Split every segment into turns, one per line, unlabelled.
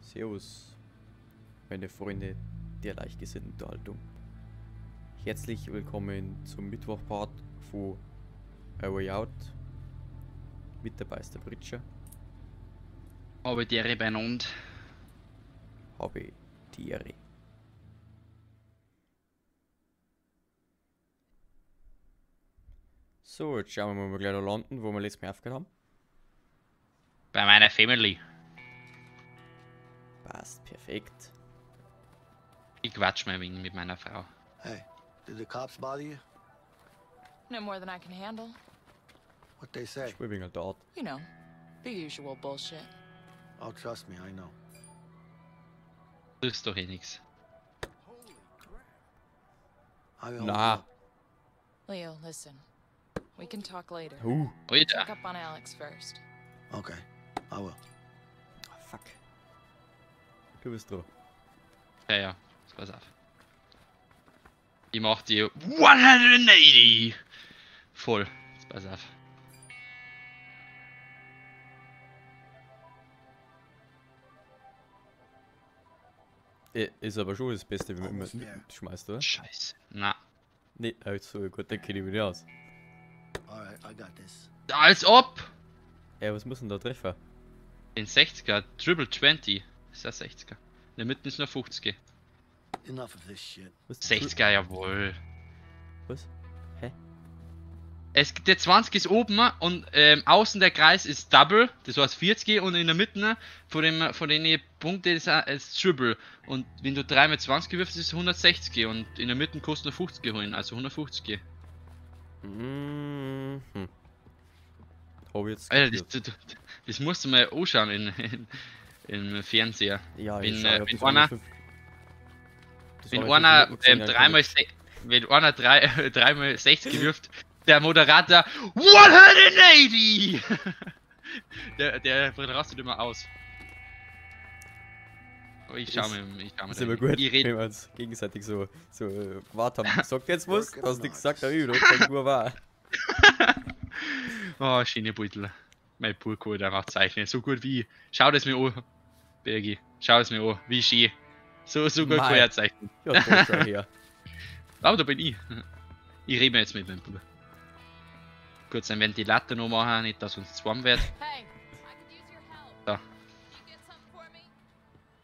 Servus, meine Freunde der leichtgesinnten Unterhaltung. Herzlich willkommen zum Mittwoch-Part von A Way Out. Mit dabei ist der Britscher.
Habe die Ehre beieinander.
Habe die Ehre. So, jetzt schauen wir mal gleich da landen, wo wir letztes Mal aufgehört haben.
Bei meiner Family.
Passt, perfekt.
Ich quatsch mal ein wenig mit meiner Frau.
Hey, did the cops bother you?
No more than I can handle.
What they say?
Ich bin wegen dort.
You know, the usual bullshit.
Oh, trust me, I know.
Du ist doch eh nix.
I hope
Na,
not.
Leo, listen. We can talk later.
Alter.
Check up on Alex first.
Okay, I will.
Ah, fuck. Du bist dran.
Ja, ja. Pass auf. Ich mach die 180 voll. Jetzt pass auf.
Ist aber schon das Beste, wenn man immer schmeißt, oder?
Scheiße. Na.
Nee, so gut, dann kenne ich mich nicht aus.
Alright, I got this.
Als ob!
Was muss denn da treffen?
Den 60er. Triple 20. Ist das 60er. In der Mitte ist nur 50er.
Enough of this shit.
Was?
60er, jawohl.
Was?
Es gibt der 20 ist oben und außen der Kreis ist Double, das heißt 40 und in der Mitte von den Punkten ist es Triple. Und wenn du 3 mit 20 wirfst, ist es 160 und in der Mitte kostet nur 50 holen, also 150.
Mhm. Hab ich jetzt
Alter,
kapiert.
das musst du mal anschauen im Fernseher.
Ja,
wenn,
ich schau, ich hab
wenn
das
einer-
105 das
Wenn
habe ich
einer
5 Minuten gesehen,
wenn einer 3 x 60 wirft, der Moderator 180! der rastet immer aus. Oh, ich schau mir
ist aber gut,
Ich
wenn
rede.
wir uns gegenseitig so gewartet haben. Sagt jetzt was, du hast nichts gesagt, aber ich sag nur wahr.
Oh, Schienebeutel. Mein Purko, der macht Zeichnen. So gut wie. Schau das mir an, Bergi. Schau es mir an. Wie schön. So gut kann
Mei.
er zeichnen.
Ja, da schau her.
Aber da bin ich. Ich rede mir jetzt mit meinem Bruder. Kurz einen Ventilator noch machen, nicht dass uns zu warm wird.
Hey, I could use your help.
Da.
Can you get something for me?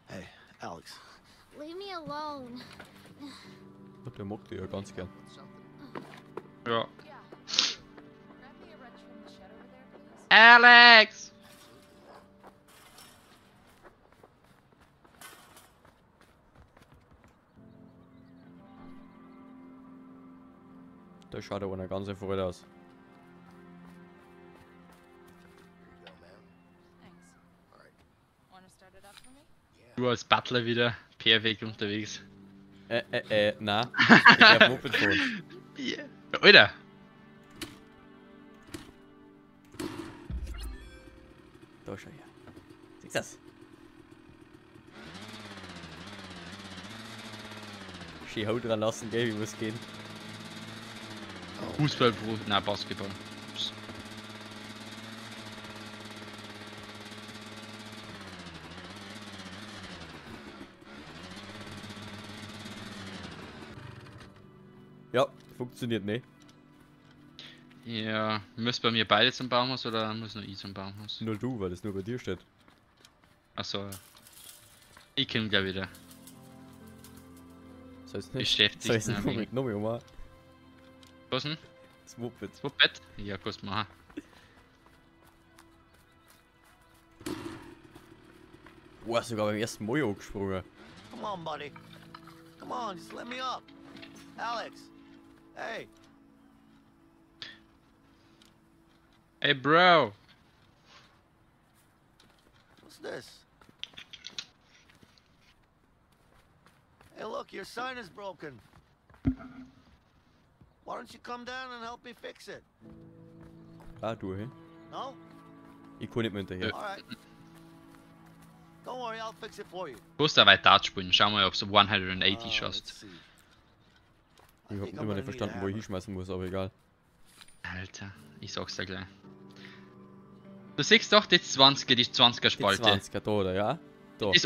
Hey, Alex.
Leave me alone.
Der mag die ja ganz gern.
Ja.
Yeah. Grab me a wrench from the shed over there, please.
Alex!
Da schaut aber einer ganz erfreut aus.
Thanks. Wanna start it up for me?
Du als Butler wieder perfekt unterwegs.
Nein. Ich darf Moped fahren.
Yeah. Alter!
Da schau her. Siehst du das? Schön Haut dran lassen, gell, wie muss gehen.
Fußballprofi, nein, Basketball. Psst.
Ja, funktioniert nicht.
Ja, müsst bei mir beide zum Baumhaus oder muss nur ich zum Baumhaus?
Nur du, weil das nur bei dir steht.
Achso. Ich komm gleich wieder.
Das heißt nicht.
Beschäftigt
Das heißt
mich
nicht
ein wenig.
mit Nomi um
Was denn?
das Moped.
Das Bett? Ja, kannst du machen.
Boah, sogar beim ersten Mal angesprungen.
Come on, buddy. Come on, just let me up. Alex. Hey.
Hey, Bro!
What's this? Hey, look, your sign is broken. Why don't you come down and help me fix it?
Ah, du, hey.
No?
Ich kann nicht mehr hinterher.
Alright. Don't worry, I'll fix it for you.
Du musst da weiter Dart spielen. Schau mal, ob du 180
Let's
schaust.
see.
Ich hab immer nicht verstanden, wo ich hinschmeißen muss, aber egal.
Alter, ich sag's dir gleich. Du siehst doch die 20er
Die
Spalte.
20er da, oder? Ja? Da.
Das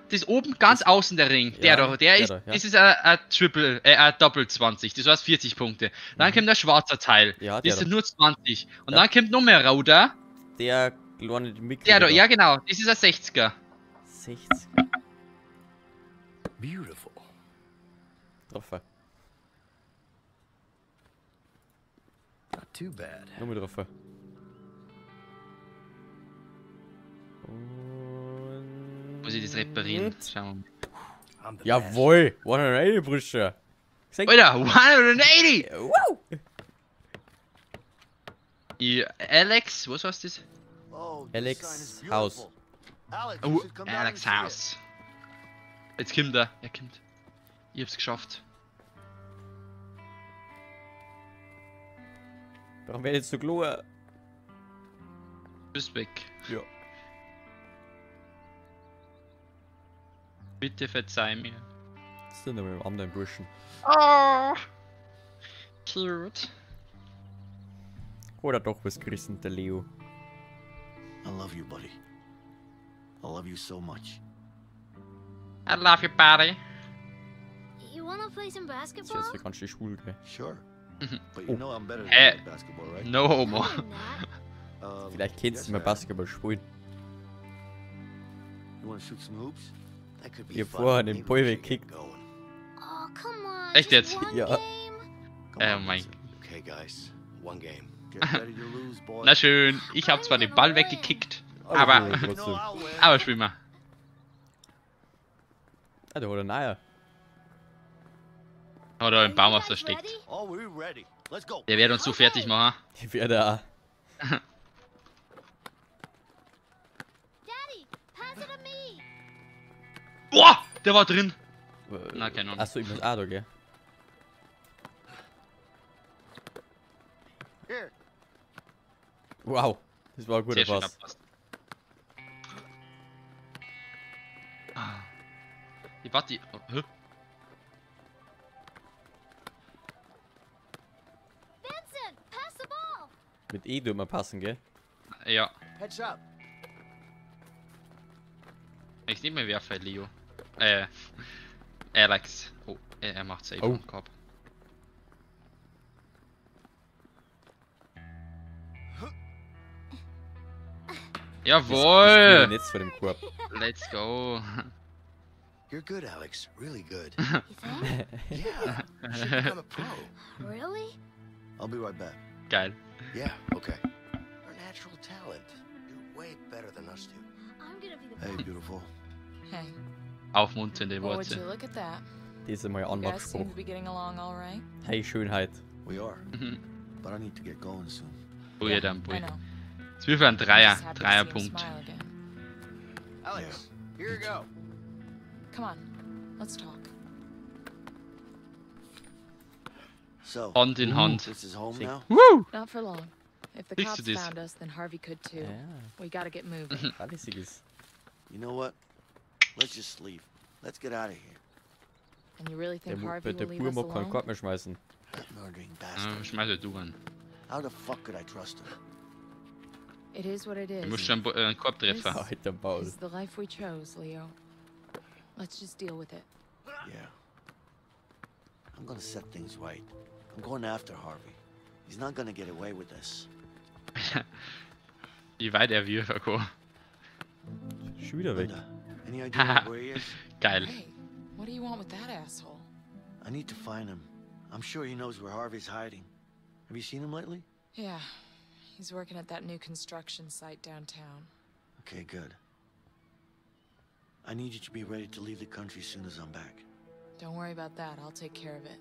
ist oben ganz außen der Ring. Der
Ja,
da,
der
ist,
da, ja.
das ist ein Doppel 20, das heißt 40 Punkte. Dann kommt der schwarze Teil,
Ja,
das
der
ist nur 20. Und
Ja.
dann kommt noch mehr Rauder.
Der kleine
Der
Mitglieder.
da, ja genau, das ist ein 60er.
60.
Beautiful.
Treffer.
Not too bad.
Nochmal Treffer. Und...
Muss ich das reparieren? Schauen
I'm the best.
Jawohl! 180 Brüste!
wir mal. Alter, 180!
Wow!
Alex, was heißt das?
Oh,
Alex
this sign is
House.
beautiful. Alex, you
Oh,
should come down
Alex
and see it.
House. Jetzt kommt er. Er kommt. Ich hab's geschafft.
Warum werde ich jetzt so klar?
Du bist weg.
Ja.
Bitte verzeih mir.
Das sind aber mit dem anderen Burschen.
Oh. Cute.
Oder doch was gerissen, der Leo.
I love you, buddy. I love you so much.
I love you, buddy.
You wanna play some
Das ist
basketball?
jetzt für ganz schön schwul, gell?
Sure.
Mhm.
But you know I'm better than
Eh.
you at basketball, right?
No homo.
I'm not.
Vielleicht kennst
yes,
du mal
I am.
Basketball spielen.
You wanna shoot some hoops? That could be
Ihr
fun.
vorher den
Maybe
Ball
we should get
wegkickt.
going.
Oh, come on.
Echt
just
jetzt?
one
Ja.
game?
Come
Oh
on,
mein-
listen. Okay, guys. One game. Get ready to lose, boys.
Na schön, ich hab zwar den Ball weggekickt, aber
Aber
You know
trotzdem.
I'll win.
aber Schwimmer.
Ah, der hat einen Eier.
Oder
Are
im
you
Baum
guys
versteckt.
ready?
Oh, we're ready. Let's go.
Der wird uns so fertig machen.
Ich werde auch.
Daddy, pass it to me.
Boah, der war drin. Na, keine Ahnung.
Achso, ich muss auch da, gell?
Here.
Wow. Das war ein guter
Sehr schön
Pass.
abpasst. Ah. Ich warte. Oh, hä?
Vincent, pass the ball.
Mit E tut man passen, gell?
Ja,
Heads up.
ich nicht mehr werfe, Leo. Alex. Oh, er macht Save
Oh.
am Korb.
Das
Jawohl!
Netz vor dem Korb.
Let's go.
You're good, Alex. Really good.
You think?
Yeah. You should become a pro.
Really?
I'll be right back.
Geil.
Yeah, okay. You're a natural talent. You're way better than us two.
I'm gonna be the
Hey,
best.
beautiful.
Hey,
Aufmunternde
well, would you
Worte.
look at that?
Das ist einmal
You guys seem
Anmachspruch.
to be getting along all right.
Hey, Schönheit.
We are.
Mhm.
But I need to get going soon.
Buja dann,
I
Buja.
know.
Jetzt will für ein Dreier.
Just happy to see him
Dreierpunkt.
smile again.
Alex, here you go.
Come on, let's talk.
So,
Hand in Hand.
this is home
Sick.
now?
Woo!
Not for long. If the
Fix
cops
this.
found us, then Harvey could too.
Ja,
We gotta get moving.
fahrlässiges.
You know what? Let's just leave. Let's get out of here.
And you really
Der,
think Harvey
der
will leave
Bur
us
mag keinen
alone?
Korb mehr schmeißen.
That murdering bastard.
Schmeiße du an.
How the fuck could I trust him?
It is what it
Du
is.
musst schon einen Korb treffen.
Yes.
Alter Paul.
This is the life we chose, Leo. Let's just deal with it.
Yeah. I'm gonna set things right. I'm going after Harvey. He's not gonna get away with this.
Wie weit er wirft, okay.
Schon wieder weg.
Linda, any idea where he is?
Geil.
Hey, what do you want with that asshole?
I need to find him. I'm sure he knows where Harvey's hiding. Have you seen him lately?
Yeah, he's working at that new construction site downtown.
Okay, good. I need you to be ready to leave the country as soon as I'm back.
Don't worry about that, I'll take care of it.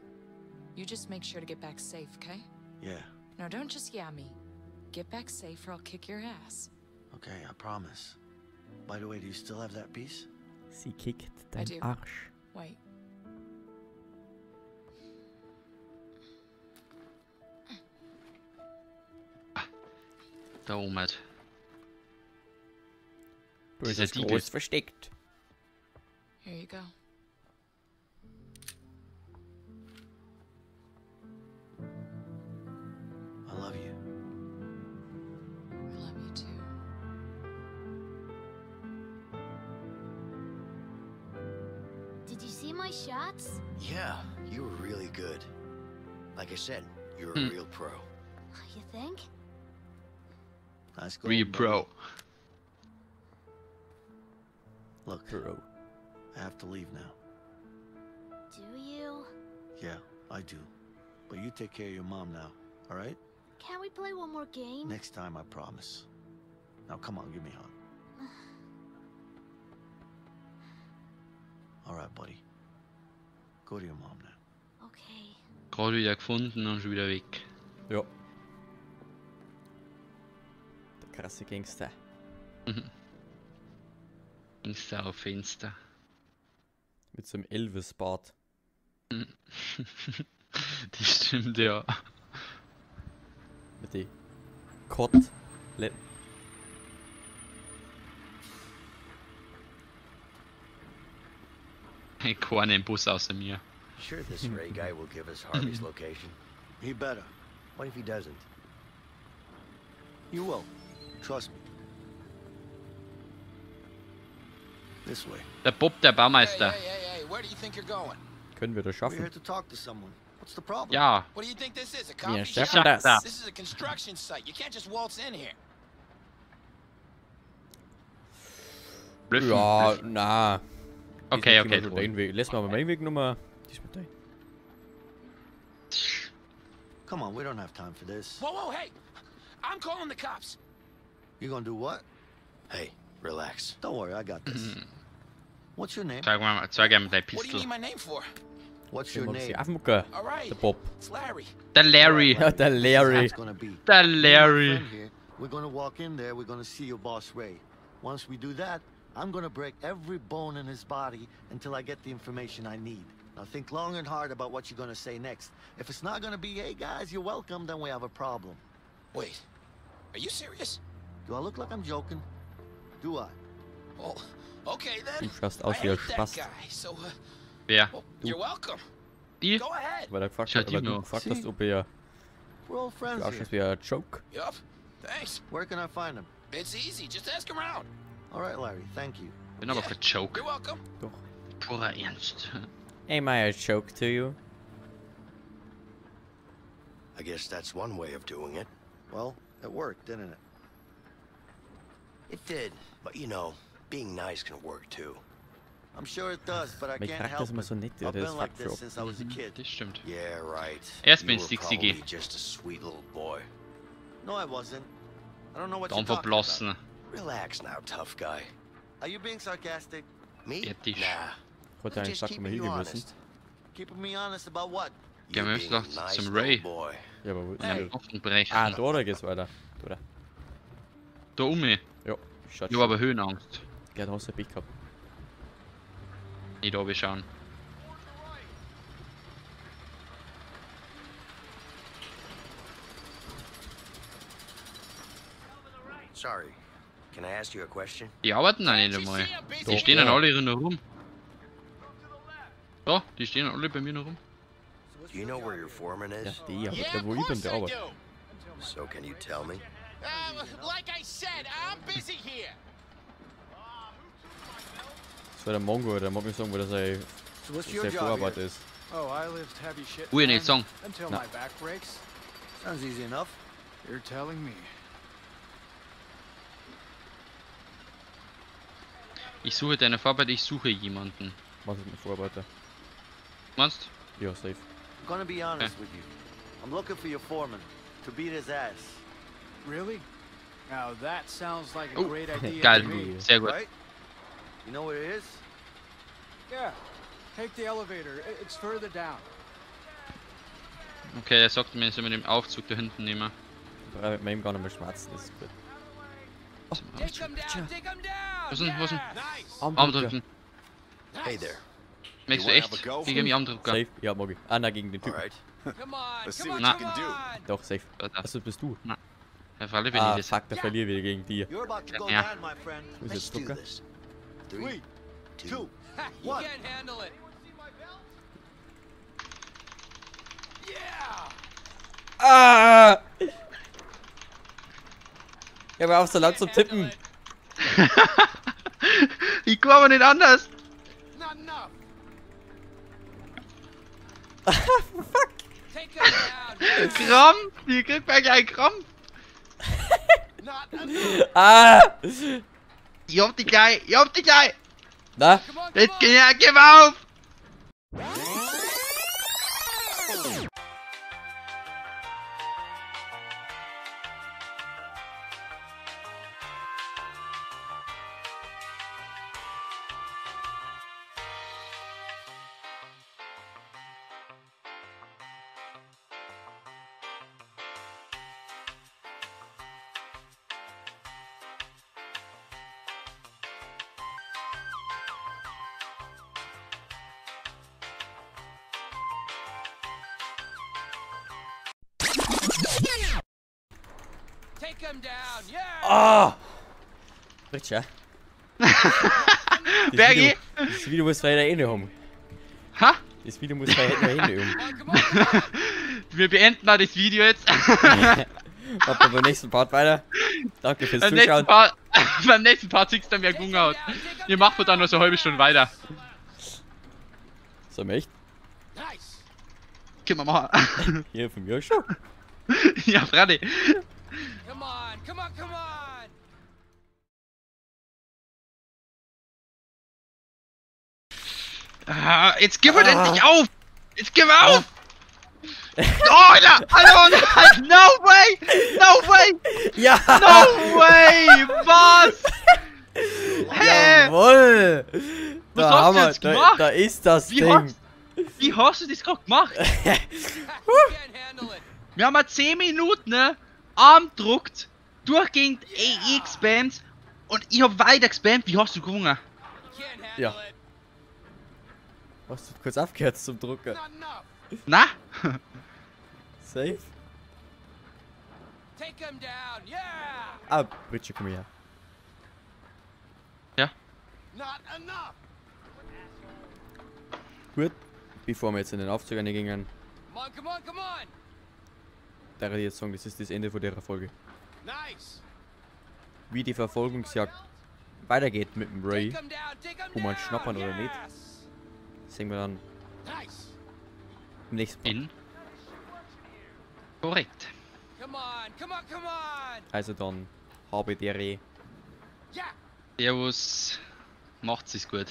You just make sure to get back safe, okay?
Yeah,
No, don't just yeah me. Get back safe or I'll kick your ass.
okay, I promise. By the way, do you still have that piece?
Sie kickt
I
dein
do.
Arsch.
Wait.
Da oben halt.
Du bist
Dieser
das
Diebel.
groß versteckt.
Here you go.
I love you.
I love you too.
Did you see my shots?
Yeah, you were really good. Like I said, you're a real pro.
You think?
Nice going,
Real
buddy.
pro.
Look,
Bro.
I have to leave now.
Do you?
Yeah, I do. But you take care of your mom now, all right?
Can we play one more game?
Next time, I promise. Now, come on, give me a hug. All right, buddy. Go to your mom now.
Okay.
Gerade wieder gefunden und schon wieder weg.
Ja. Der krasse Gangster.
Insta auf Insta.
Mit so einem Elvis-Bart.
Das stimmt, ja.
Mit den Letten.
Keiner im Bus außer mir.
Sure, this Ray guy will give us Harvey's location.
He better.
What if he doesn't?
You will. Trust me. This way.
Der Bob, der Baumeister.
Hey, where do you think you're going?
Können wir das
We're here
schaffen?
to talk to someone. What's the problem?
Ja,
What do you think this is, a
Wir
coffee
schaffen
shop?
das.
This is a construction site. You can't just waltz in here.
Blöffen.
Ja, na.
Okay,
Diesmal
okay.
gehen wir schon den Weg. Lass mal meinen Weg nochmal. Diesmal den.
Come on, we don't have time for this.
Whoa, hey! I'm calling the cops.
You gonna do what?
Hey, relax.
Don't worry, I got this. What's your name?
Zeig ihm dein
What do you
Pistol.
need my name for?
What's
Den
your
mag sie
name?
Affenmucke.
All right.
Der Bob.
It's Larry.
Der Larry.
Ja, der Larry.
It's gonna be.
Der
Me and my
Larry.
friend here, we're gonna walk in there, we're gonna see your boss Ray. Once we do that, I'm gonna break every bone in his body until I get the information I need. Now think long and hard about what you're gonna say next. If it's not gonna be, hey guys, you're welcome, then we have a problem.
Wait, are you serious?
Do I look like I'm joking? Do I?
Well, okay then.
Du schaust
I
aus wie ein
hate that
Spast.
guy, so,
Wer?
well, you're welcome.
Die?
Go ahead.
Weil er gefragt
Schaut
hat,
die
weil du
nur.
gefragt
Sie.
hast, ob er
We're all friends
du
here.
ausschaust wie ein Joke.
Yup. Thanks.
Where can I find him?
It's easy. Just ask around.
All right, Larry, thank you.
Bin aber kein Joke.
You're welcome.
Doch.
Purer Ernst.
Am I a joke to you?
I guess that's one way of doing it.
Well, it worked, didn't it?
It did, but you know, being nice can work too.
I'm sure it does, but I
Mein
can't
Charakter
help
ist immer
it.
so nett, ja,
I've
der
been
ist
like
fuck
this
Job.
since I was a kid.
Das stimmt.
Yeah, right.
Erst
You
wenn's
were
Dixie
probably
geht.
just a sweet little boy.
No, I wasn't. I don't know what
Dann
you're talking about.
verblassen.
Relax now, tough guy.
Are you being sarcastic?
Me?
Ethisch.
Nah.
Heute
I'm
einen
just
Sack immer
keeping you
hingehen müssen.
honest.
Keeping me honest about what?
Gehen wir
You
jetzt
being a
noch
nice
zum
little
Ray.
boy.
Ja, aber wo ist
Ja,
der?
offen brechen.
Ah, da geht's weiter. Da.
Da um mich.
Ja, schaut
Ich habe aber Höhenangst.
Ja, da hast du ein Pech gehabt.
Nicht oben schauen.
Sorry. Can I ask you a question?
Die arbeiten da nicht
Can't you
einmal.
see I'm busy
Die stehen dann
here?
alle noch rum. Ja, die stehen alle bei mir noch rum.
Do you know where your foreman
Ja,
is?
die, aber
Yeah,
der
of
wo ich bin,
course
der
I
arbeitet.
do.
So can you tell me?
Like I said, I'm busy here.
Das war der Mongo, der mag mir sagen, wo der sein
So what's your
sein
job
Vorarbeit
here?
ist.
Oh, I lift heavy shit.
Ui,
fine
nicht sagen.
Until
No.
my back breaks.
Sounds easy enough.
You're telling me.
Ich suche deine Vorarbeit, ich suche jemanden.
Was ist mit Vorarbeiter?
Meinst?
Ja, safe.
I'm gonna be honest with you. I'm looking for your foreman to beat his ass.
Really? Now that sounds like a
Oh,
great idea
geil.
to me.
Sehr gut.
Right? You know where it is?
Yeah. Take the elevator. It's further down.
Okay, er sagt mir, ich soll mit dem Aufzug da hinten nehmen.
Aber mit meinem gar nicht mehr schmerzen, das ist gut.
Dig him down, dig him down.
Was denn, was denn?
Nice.
Arm drücken.
Hey there.
Möchtest du
wanna
echt
have a go?
gegen mich Arm drücken?
Safe? Ja, mag ich. Ah, nein, gegen den Typen.
Alright.
Come on,
Let's see
come on,
what you
come
can do.
on.
Doch, safe.
Alter,
Achso, bist du.
auf alle bin
Ah,
ich das.
fuck, da verlieren wir gegen die.
You're about to go
Yeah.
down, my friend.
Wo ist
Let's
jetzt
do
Zucker?
this.
3,
3,
2,
2.
You
What?
can't handle it. Yeah.
Ah! Ja, aber auf so laut zum Tippen.
Ich kann aber nicht anders.
Not enough. Take him down. Yeah.
Krampf! Wie kriegt man gleich Krampf?
Not enough.
Ah!
Ich hab dich gleich! Ich hab dich gleich!
Na?
Come on, come
Jetzt
on.
gib auf!
Take him down. Yeah.
Ah! Richard.
Bergi!
Das Video muss weiter Ende haben.
Ha?
Das Video muss weiter Ende haben.
Come on, come on.
Wir beenden mal das Video jetzt.
Machen wir beim nächsten Part weiter. Danke fürs Zuschauen.
Beim nächsten Part siehst du dann, wer Hunger hat. Wir machen dann noch so eine halbe Stunde weiter.
So, echt?
Nice.
Können wir machen.
Hier von mir schon.
Ja, Freddy.
Come on, come on, come on.
Ah, jetzt gib mir endlich auf! Jetzt gib mir auf! Oh, Alter! Hallo! No way! No way!
Ja!
No way! Was? Hä?
Jawohl!
Was
Da
hast
haben
du
wir,
jetzt gemacht?
da ist das
Wie
Ding.
Wie hast du das gerade gemacht?
You can't handle it.
Wir haben 10 Minuten, ne? Arm druckt, durchgehend AE gespammt und ich hab weiter gespammt. Wie hast du gewonnen?
You can't handle
Ja.
it.
Hast du kurz aufgehört zum Drucken?
Not enough.
Na?
Safe?
Take him down. Yeah.
Ah, Richard, komm her.
Ja.
Not enough.
Gut, bevor wir jetzt in den Aufzug reingehen,
Come on, come on, come on.
da würde ich jetzt sagen, das ist das Ende von der Folge.
Nice.
Wie die Verfolgungsjagd weitergeht mit dem Ray,
Take him down. Take him
wo man
down.
schnappern oder nicht,
Yes.
sehen wir dann
Nice.
im nächsten Mal.
In. Korrekt.
Come on, come on, come on.
Also dann habe der
Yeah.
Servus. Macht's es gut.